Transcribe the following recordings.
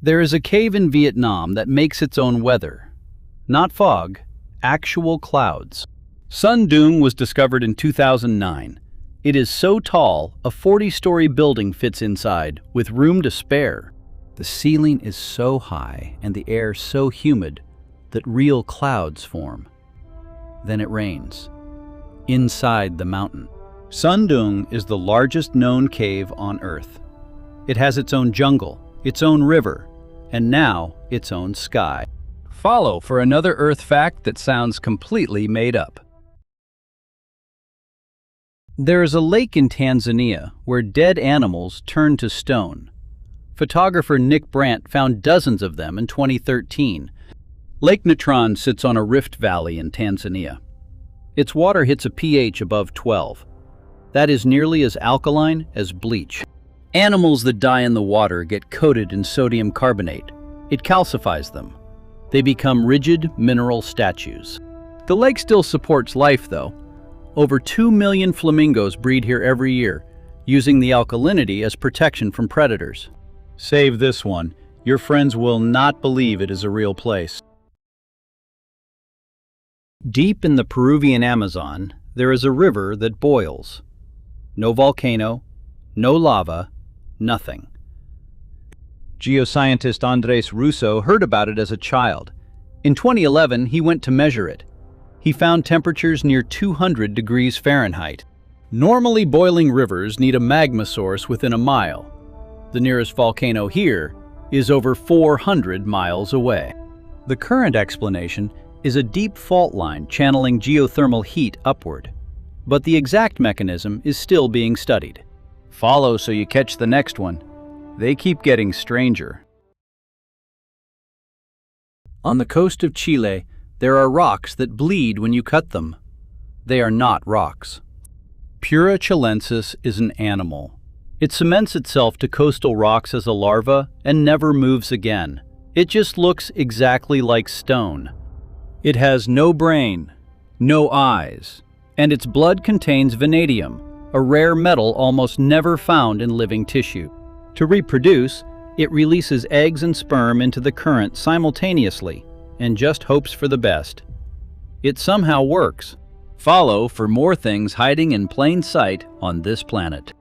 There is a cave in Vietnam that makes its own weather. Not fog, actual clouds. Sun Dung was discovered in 2009. It is so tall, a 40-story building fits inside, with room to spare. The ceiling is so high and the air so humid that real clouds form. Then it rains. Inside the mountain. Sun Dung is the largest known cave on Earth. It has its own jungle, its own river, and now its own sky. Follow for another Earth fact that sounds completely made up. There is a lake in Tanzania where dead animals turn to stone. Photographer Nick Brandt found dozens of them in 2013. Lake Natron sits on a rift valley in Tanzania. Its water hits a pH above 12. That is nearly as alkaline as bleach. Animals that die in the water get coated in sodium carbonate. It calcifies them. They become rigid mineral statues. The lake still supports life, though. Over 2 million flamingos breed here every year, using the alkalinity as protection from predators. Save this one. Your friends will not believe it is a real place. Deep in the Peruvian Amazon, there is a river that boils. No volcano, no lava, nothing. Geoscientist Andres Russo heard about it as a child. In 2011, he went to measure it. He found temperatures near 200 degrees Fahrenheit. Normally, boiling rivers need a magma source within a mile. The nearest volcano here is over 400 miles away. The current explanation is a deep fault line channeling geothermal heat upward. But the exact mechanism is still being studied. Follow so you catch the next one. They keep getting stranger. On the coast of Chile, there are rocks that bleed when you cut them. They are not rocks. Pura chilensis is an animal. It cements itself to coastal rocks as a larva and never moves again. It just looks exactly like stone. It has no brain, no eyes, and its blood contains vanadium, a rare metal almost never found in living tissue. To reproduce, it releases eggs and sperm into the current simultaneously and just hopes for the best. It somehow works. Follow for more things hiding in plain sight on this planet.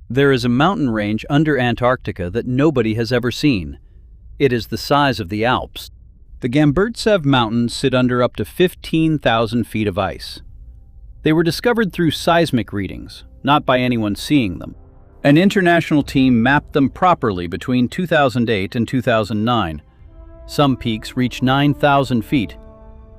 There is a mountain range under Antarctica that nobody has ever seen. It is the size of the Alps. The Gamburtsev Mountains sit under up to 15,000 feet of ice. They were discovered through seismic readings, not by anyone seeing them. An international team mapped them properly between 2008 and 2009. Some peaks reach 9,000 feet.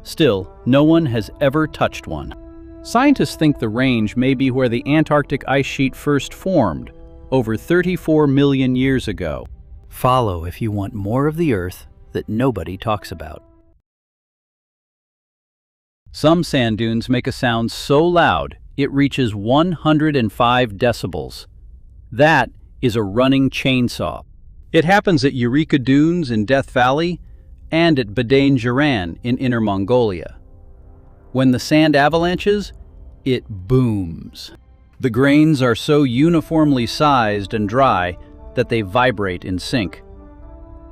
Still, no one has ever touched one. Scientists think the range may be where the Antarctic ice sheet first formed, over 34 million years ago. Follow if you want more of the Earth that nobody talks about. Some sand dunes make a sound so loud it reaches 105 decibels. That is a running chainsaw. It happens at Eureka Dunes in Death Valley and at Badain Jaran in Inner Mongolia. When the sand avalanches, it booms. The grains are so uniformly sized and dry that they vibrate in sync.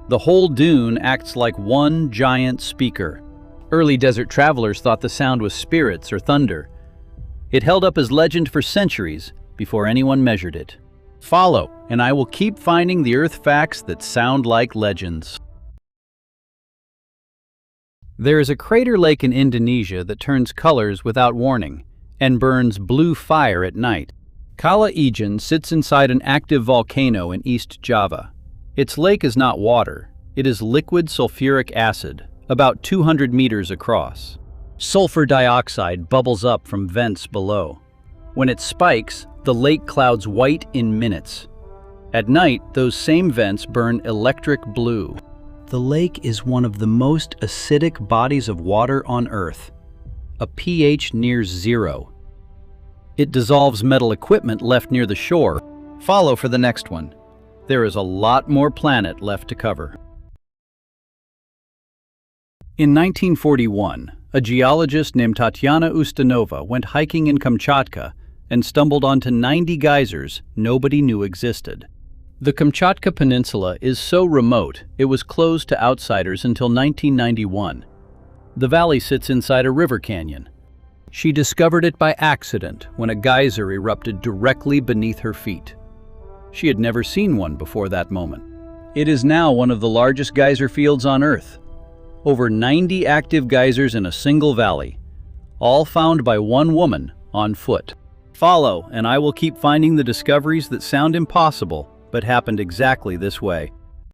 The whole dune acts like one giant speaker. Early desert travelers thought the sound was spirits or thunder. It held up as legend for centuries before anyone measured it. Follow, and I will keep finding the Earth facts that sound like legends. There is a crater lake in Indonesia that turns colors without warning and burns blue fire at night. Kala Ijen sits inside an active volcano in East Java. Its lake is not water, it is liquid sulfuric acid, about 200 meters across. Sulfur dioxide bubbles up from vents below. When it spikes, the lake clouds white in minutes. At night, those same vents burn electric blue. The lake is one of the most acidic bodies of water on Earth, a pH near 0. It dissolves metal equipment left near the shore. Follow for the next one. There is a lot more planet left to cover. In 1941, a geologist named Tatyana Ustanova went hiking in Kamchatka and stumbled onto 90 geysers nobody knew existed. The Kamchatka Peninsula is so remote, it was closed to outsiders until 1991. The valley sits inside a river canyon. She discovered it by accident when a geyser erupted directly beneath her feet. She had never seen one before that moment. It is now one of the largest geyser fields on Earth. Over 90 active geysers in a single valley, all found by one woman on foot. Follow, and I will keep finding the discoveries that sound impossible, but happened exactly this way.